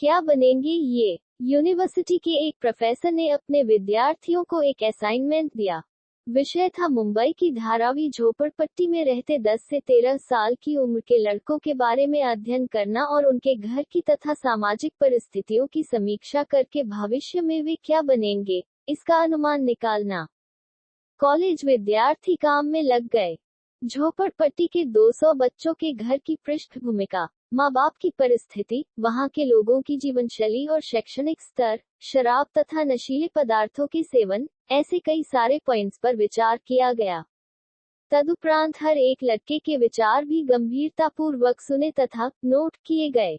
क्या बनेंगे ये? यूनिवर्सिटी के एक प्रोफेसर ने अपने विद्यार्थियों को एक असाइनमेंट दिया। विषय था मुंबई की धारावी झोपड़पट्टी में रहते 10 से 13 साल की उम्र के लड़कों के बारे में अध्ययन करना और उनके घर की तथा सामाजिक परिस्थितियों की समीक्षा करके भविष्य में वे क्या बनेंगे, इसका अनुमान निकालना। कॉलेज विद्यार्थी काम में लग गए। झोपड़पट्टी के 200 बच्चों के घर की पृष्ठभूमिका, माँ बाप की परिस्थिति, वहाँ के लोगों की जीवन शैली और शैक्षणिक स्तर, शराब तथा नशीले पदार्थों के सेवन, ऐसे कई सारे पॉइंट्स पर विचार किया गया। तदुपरांत हर एक लड़के के विचार भी गंभीरतापूर्वक सुने तथा नोट किए गए।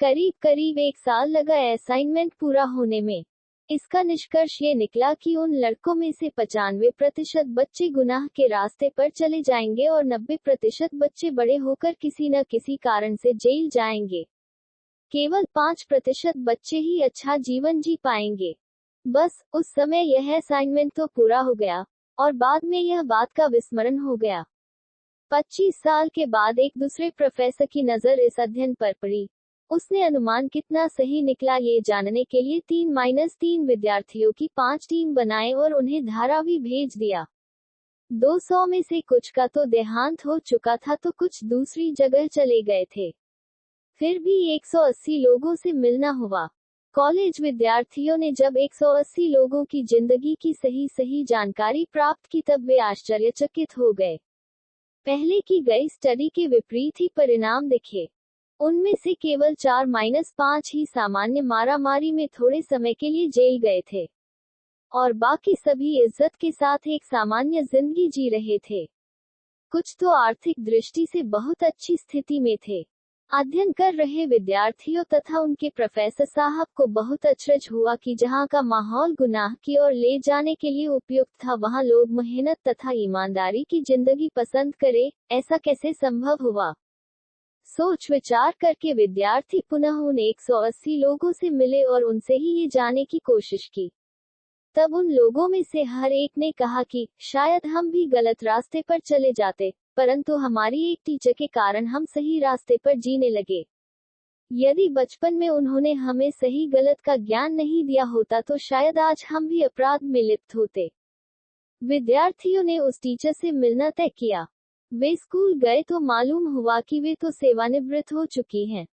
करीब करीब 1 साल लगा असाइनमेंट पूरा होने में। इसका निष्कर्ष ये निकला कि उन लड़कों में से 95% बच्चे गुनाह के रास्ते पर चले जाएंगे और 90% बच्चे बड़े होकर किसी न किसी कारण से जेल जाएंगे। केवल 5% बच्चे ही अच्छा जीवन जी पाएंगे। बस उस समय यह असाइनमेंट तो पूरा हो गया और बाद में यह बात का विस्मरण हो गया। 25 साल के बाद एक दूसरे प्रोफेसर की नजर इस अध्ययन पर पड़ी। उसने अनुमान कितना सही निकला ये जानने के लिए 3-3 विद्यार्थियों की 5 टीम बनाए और उन्हें धारावी भेज दिया। 200 में से कुछ का तो देहांत हो चुका था तो कुछ दूसरी जगह चले गए थे। फिर भी 180 लोगों से मिलना हुआ। कॉलेज विद्यार्थियों ने जब 180 लोगों की जिंदगी की सही जानकारी प्राप्त की तब वे आश्चर्यचकित हो गए। पहले की गई स्टडी के विपरीत ही परिणाम दिखे। उनमें से केवल 4-5 ही सामान्य मारामारी में थोड़े समय के लिए जेल गए थे और बाकी सभी इज्जत के साथ एक सामान्य जिंदगी जी रहे थे। कुछ तो आर्थिक दृष्टि से बहुत अच्छी स्थिति में थे। अध्ययन कर रहे विद्यार्थियों तथा उनके प्रोफेसर साहब को बहुत अचरज हुआ कि जहां का माहौल गुनाह की ओर ले जाने के लिए उपयुक्त था वहां लोग मेहनत तथा ईमानदारी की जिंदगी पसंद करे। ऐसा कैसे संभव हुआ? सोच विचार करके विद्यार्थी पुनः उन 180 लोगों से मिले और उनसे ही ये जानने की कोशिश की। तब उन लोगों में से हर एक ने कहा कि शायद हम भी गलत रास्ते पर चले जाते, परंतु हमारी एक टीचर के कारण हम सही रास्ते पर जीने लगे। यदि बचपन में उन्होंने हमें सही गलत का ज्ञान नहीं दिया होता तो शायद आज हम भी अपराध में लिप्त होते। विद्यार्थियों ने उस टीचर से मिलना तय किया। वे स्कूल गए तो मालूम हुआ कि वे तो सेवानिवृत्त हो चुकी हैं।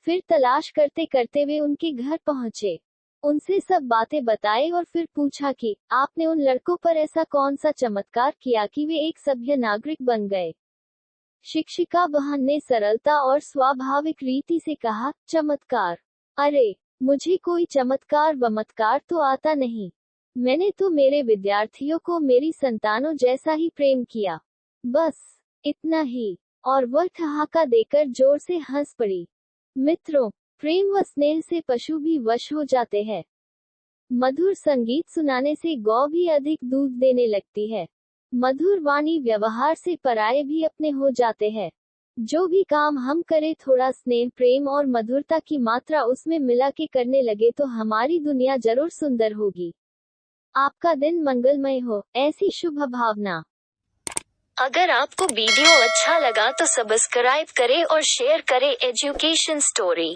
फिर तलाश करते करते वे उनके घर पहुंचे, उनसे सब बातें बताए और फिर पूछा कि आपने उन लड़कों पर ऐसा कौन सा चमत्कार किया कि वे एक सभ्य नागरिक बन गए। शिक्षिका बहन ने सरलता और स्वाभाविक रीति से कहा, चमत्कार? अरे, मुझे कोई चमत्कार वमत्कार तो आता नहीं। मैंने तो मेरे विद्यार्थियों को मेरी संतानों जैसा ही प्रेम किया, बस इतना ही। और वह ठहाका देकर जोर से हंस पड़ी। मित्रों, प्रेम व स्नेह से पशु भी वश हो जाते हैं। मधुर संगीत सुनाने से गौ भी अधिक दूध देने लगती है। मधुर वाणी व्यवहार से पराये भी अपने हो जाते हैं। जो भी काम हम करें थोड़ा स्नेह प्रेम और मधुरता की मात्रा उसमें मिला के करने लगे तो हमारी दुनिया जरूर सुंदर होगी। आपका दिन मंगलमय हो, ऐसी शुभ भावना। अगर आपको वीडियो अच्छा लगा तो सब्सक्राइब करें और शेयर करें एजुकेशन स्टोरी।